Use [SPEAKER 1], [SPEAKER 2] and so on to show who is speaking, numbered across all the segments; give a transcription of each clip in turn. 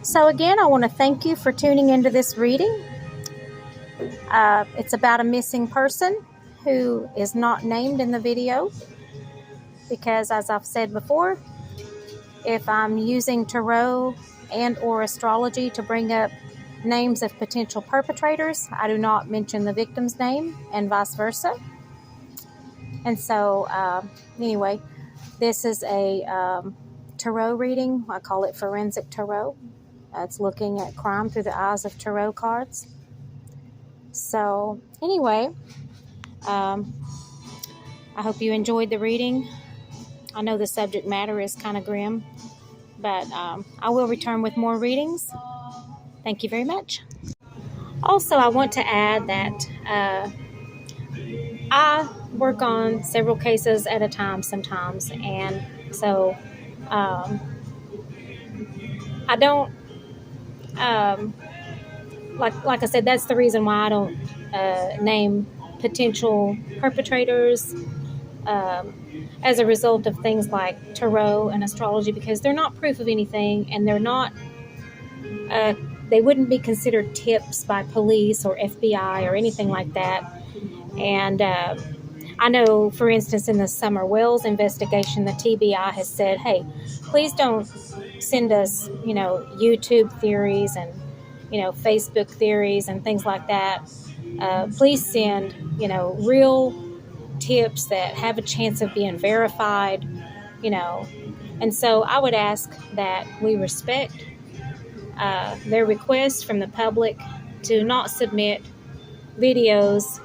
[SPEAKER 1] So again, I want to thank you for tuning into this reading. It's about a missing person who is not named in the video because, as I've said before, if I'm using tarot and or astrology to bring up names of potential perpetrators, I do not mention the victim's name and vice versa. And so anyway, this is a tarot reading. I call it forensic tarot. It's looking at crime through the eyes of tarot cards. So anyway, I hope you enjoyed the reading. I know the subject matter is kind of grim, but I will return with more readings. Thank you very much. Also, I want to add that I work on several cases at a time sometimes, and so I don't like I said, that's the reason why I don't name potential perpetrators as a result of things like tarot and astrology, because they're not proof of anything, and they're not they wouldn't be considered tips by police or FBI or anything like that. And I know, for instance, in the Summer Wells investigation, the TBI has said, hey, please don't send us, YouTube theories and, Facebook theories and things like that. Please send, real tips that have a chance of being verified, And so I would ask that we respect their requests from the public to not submit videos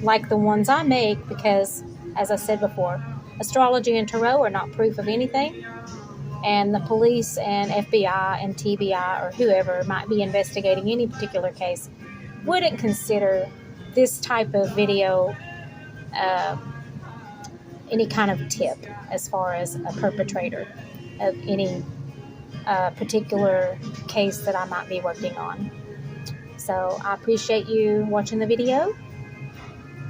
[SPEAKER 1] like the ones I make, because, as I said before, astrology and tarot are not proof of anything, and the police and FBI and TBI or whoever might be investigating any particular case wouldn't consider this type of video any kind of tip as far as a perpetrator of any particular case that I might be working on. So I appreciate you watching the video,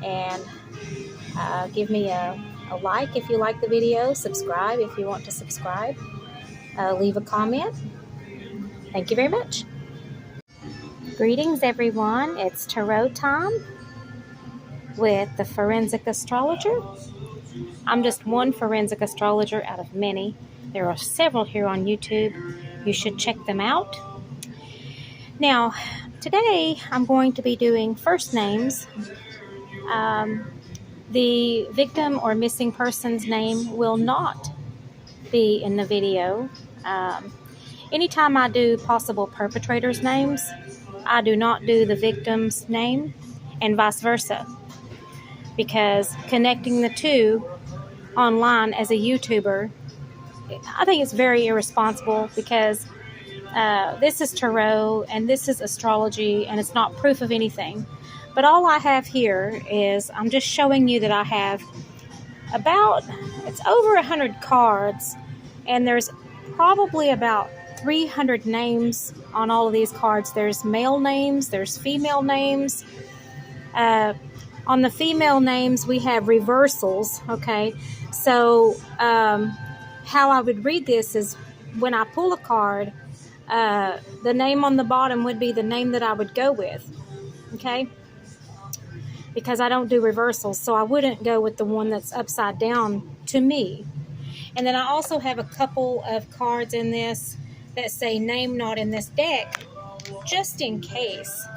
[SPEAKER 1] and give me a like if you like the video, subscribe if you want to subscribe, leave a comment. Thank you very much. Greetings, everyone. It's tarot time with the forensic astrologer. I'm just one forensic astrologer out of many. There are several here on YouTube. You should check them out. Now, today I'm going to be doing first names. The victim or missing person's name will not be in the video. Anytime I do possible perpetrators' names, I do not do the victim's name, and vice versa, because connecting the two online as a YouTuber, I think it's very irresponsible, because this is tarot and this is astrology, and it's not proof of anything. But all I have here is, I'm just showing you that I have it's over 100 cards, and there's probably about 300 names on all of these cards. There's male names, there's female names. On the female names, we have reversals, okay? So how I would read this is, when I pull a card, the name on the bottom would be the name that I would go with, okay? Because I don't do reversals, so I wouldn't go with the one that's upside down to me. And then I also have a couple of cards in this that say name not in this deck, just in case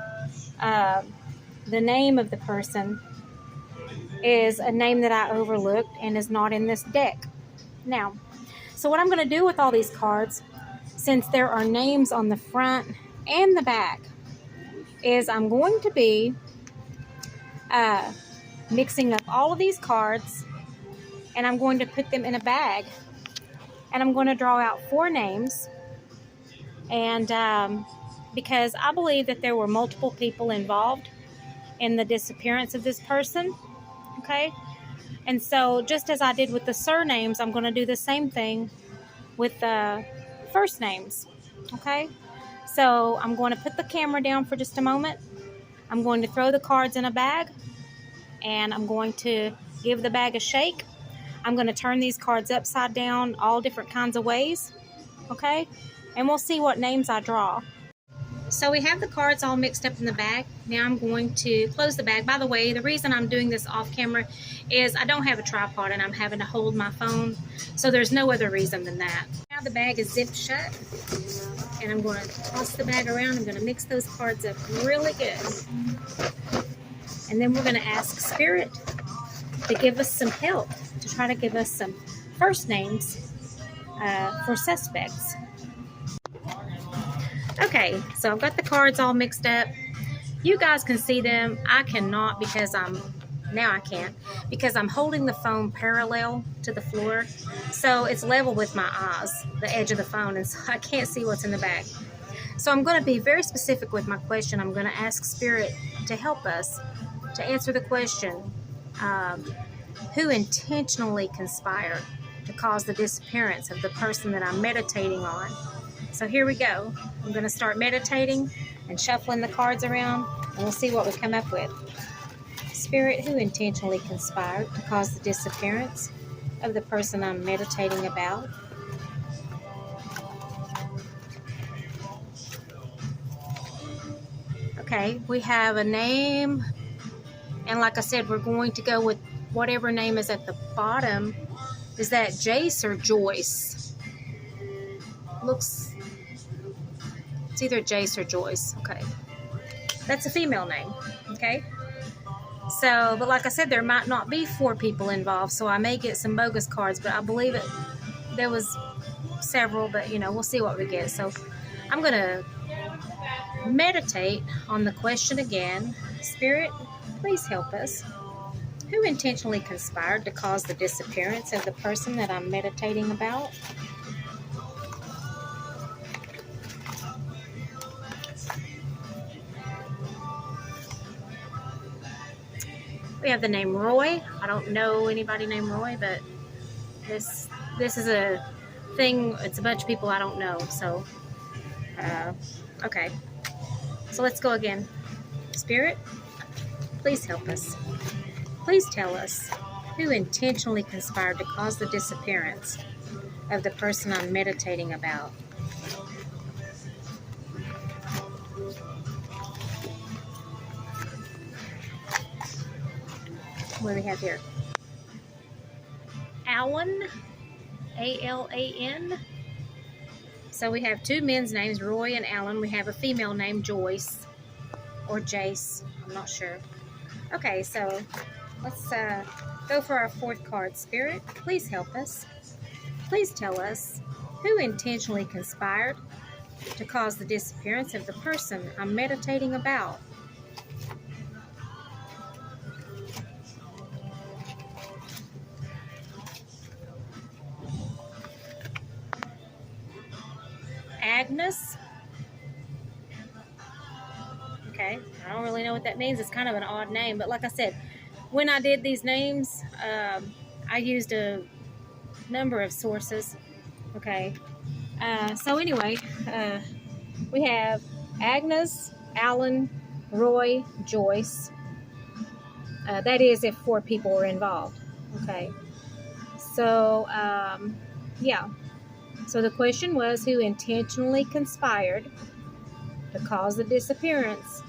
[SPEAKER 1] the name of the person is a name that I overlooked and is not in this deck. Now, so what I'm going to do with all these cards, since there are names on the front and the back, is I'm going to be mixing up all of these cards, and I'm going to put them in a bag, and I'm going to draw out 4 names. And because I believe that there were multiple people involved in the disappearance of this person, okay? And so just as I did with the surnames, I'm going to do the same thing with the first names, okay? So I'm going to put the camera down for just a moment. I'm going to throw the cards in a bag, and I'm going to give the bag a shake. I'm going to turn these cards upside down all different kinds of ways, okay? and we'll see what names I draw. So we have the cards all mixed up in the bag. Now I'm going to close the bag. By the way, the reason I'm doing this off camera is I don't have a tripod and I'm having to hold my phone. So there's no other reason than that. Now the bag is zipped shut and I'm going to toss the bag around. I'm going to mix those cards up really good. And then we're going to ask Spirit to give us some help, to try to give us some first names for suspects. Okay, so I've got the cards all mixed up. You guys can see them. I cannot because I can't because I'm holding the phone parallel to the floor. So it's level with my eyes, the edge of the phone, and so I can't see what's in the bag. So I'm going to be very specific with my question. I'm going to ask Spirit to help us to answer the question, who intentionally conspired to cause the disappearance of the person that I'm meditating on? So here we go. I'm going to start meditating and shuffling the cards around, and we'll see what we come up with. Spirit, who intentionally conspired to cause the disappearance of the person I'm meditating about? Okay, we have a name, and like I said, we're going to go with whatever name is at the bottom. Is that Jace or Joyce? It's either Jace or Joyce. Okay, that's a female name. Okay, so, but like I said, there might not be 4 people involved, so I may get some bogus cards, but I believe there was several, but we'll see what we get. So I'm going to meditate on the question again. Spirit, please help us. Who intentionally conspired to cause the disappearance of the person that I'm meditating about? We have the name Roy. I don't know anybody named Roy, but this is a thing. It's a bunch of people I don't know. So, okay. So let's go again. Spirit, please help us. Please tell us who intentionally conspired to cause the disappearance of the person I'm meditating about. What do we have here? Alan, A-L-A-N. So we have 2 men's names, Roy and Alan. We have a female name, Joyce or Jace. I'm not sure. Okay, so let's go for our 4th card. Spirit, please help us. Please tell us who intentionally conspired to cause the disappearance of the person I'm meditating about. Agnes. Okay, I don't really know what that means. It's kind of an odd name, but like I said, when I did these names, I used a number of sources. Okay, so anyway, we have Agnes, Alan, Roy, Joyce. That is if 4 people were involved. Okay, so yeah. So the question was, who intentionally conspired to cause the disappearance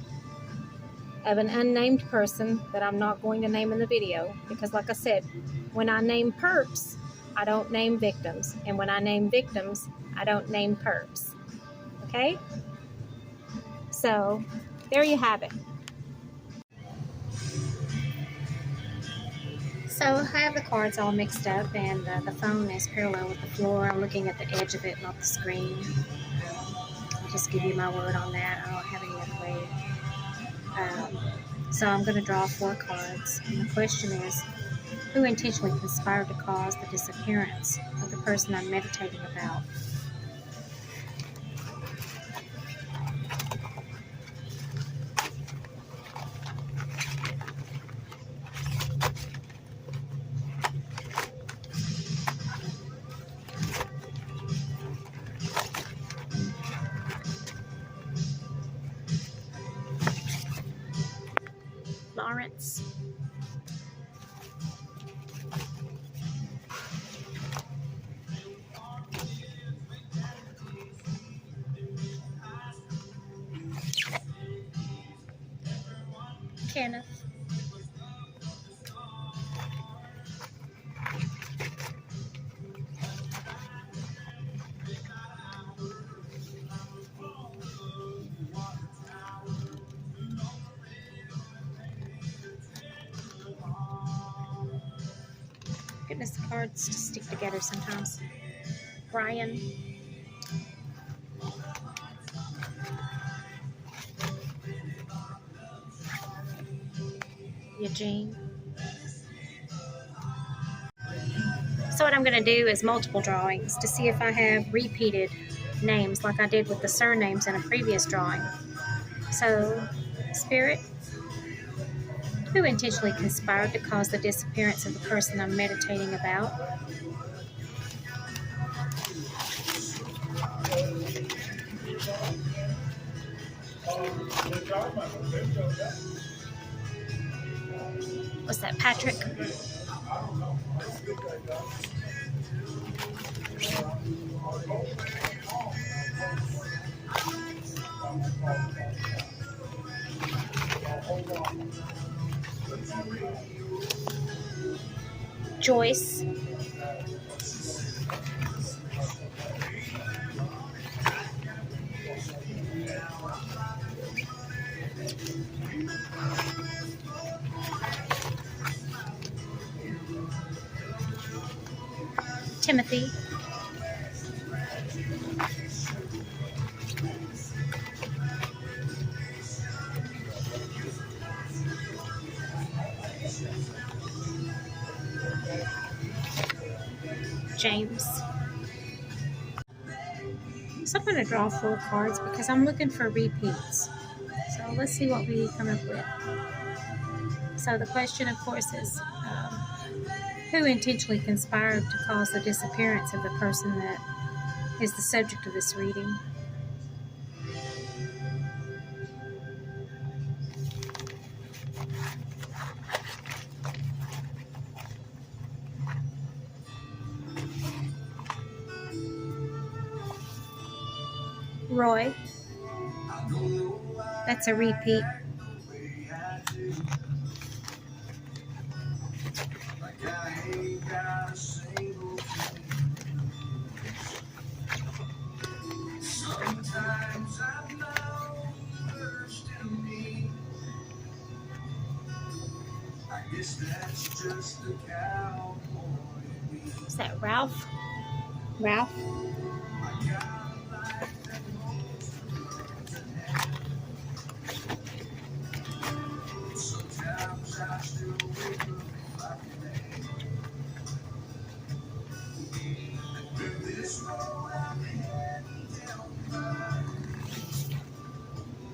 [SPEAKER 1] of an unnamed person that I'm not going to name in the video? Because like I said, when I name perps, I don't name victims. And when I name victims, I don't name perps. Okay? So, there you have it. So, I have the cards all mixed up, and the phone is parallel with the floor. I'm looking at the edge of it, not the screen. I'll just give you my word on that. I don't have any other way. So, I'm going to draw 4 cards. And the question is, who intentionally conspired to cause the disappearance of the person I'm meditating about? Lawrence. Kenneth. Goodness, the cards just stick together sometimes. Brian. Eugene. So what I'm going to do is multiple drawings to see if I have repeated names like I did with the surnames in a previous drawing. So, Spirit, who intentionally conspired to cause the disappearance of the person I'm meditating about? What's that, Patrick? Joyce. Timothy. James. So I'm going to draw 4 cards because I'm looking for repeats. So let's see what we come up with. So the question, of course, is who intentionally conspired to cause the disappearance of the person that is the subject of this reading? Roy. That's a repeat. Is that Ralph? Ralph?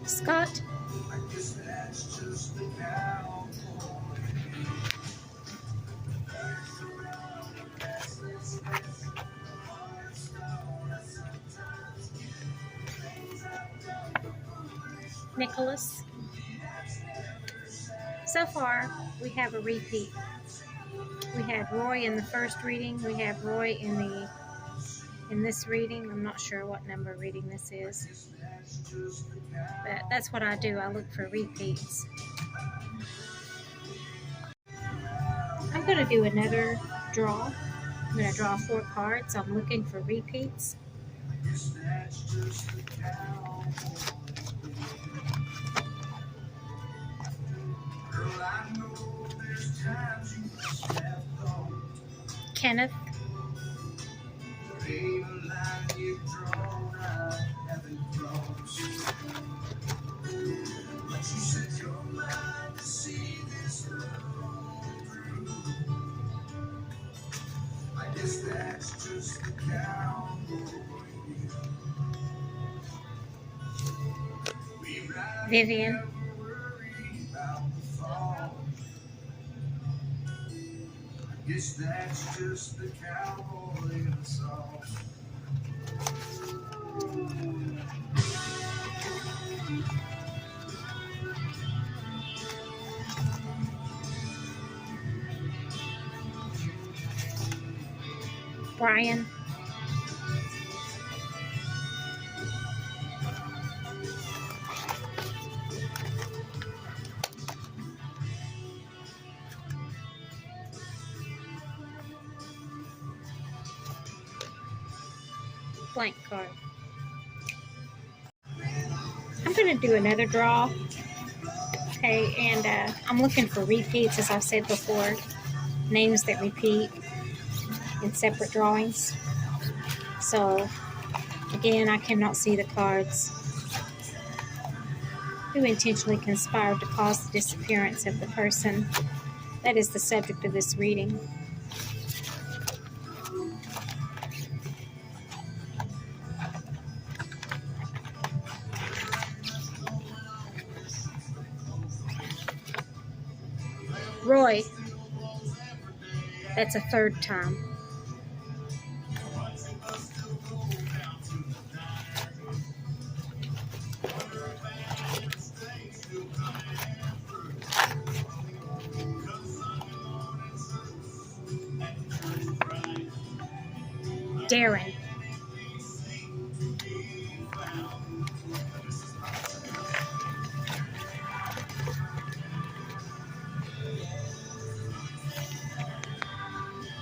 [SPEAKER 1] Scott? Nicholas? So far, we have a repeat. We had Roy in the first reading. We have Roy in this reading. I'm not sure what number reading this is, but that's what I do. I look for repeats. I'm going to do another draw. I'm going to draw 4 cards. I'm looking for repeats. Kenneth. Vivian. Guess that's just the cowboy in the song. Brian. blank card. I'm going to do another draw. Okay, and I'm looking for repeats, as I've said before, names that repeat in separate drawings. So, again, I cannot see the cards. Who intentionally conspired to cause the disappearance of the person? That is the subject of this reading. Roy. That's a third time. Darren.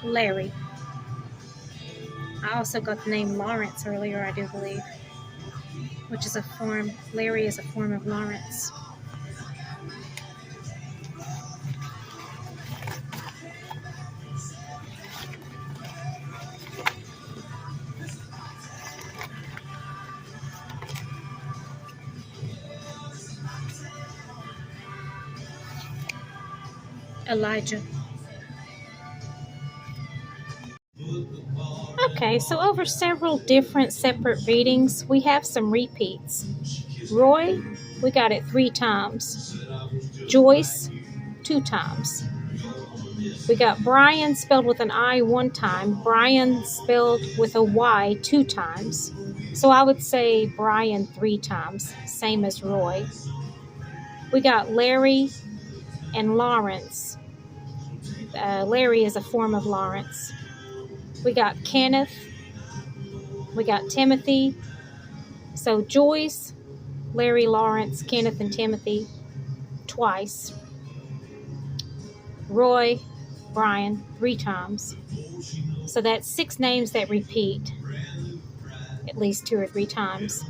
[SPEAKER 1] Larry. I also got the name Lawrence earlier, I do believe, which is a form, Larry is a form of Lawrence. Elijah. Okay, so over several different separate readings, we have some repeats. Roy, we got it 3 times. Joyce, 2 times. We got Brian spelled with an I 1 time. Brian spelled with a Y 2 times. So I would say Brian 3 times, same as Roy. We got Larry and Lawrence. Larry is a form of Lawrence. We got Kenneth. We got Timothy. So Joyce, Larry, Lawrence, Kenneth, and Timothy twice. Roy, Brian 3 times. So that's 6 names that repeat at least 2 or 3 times.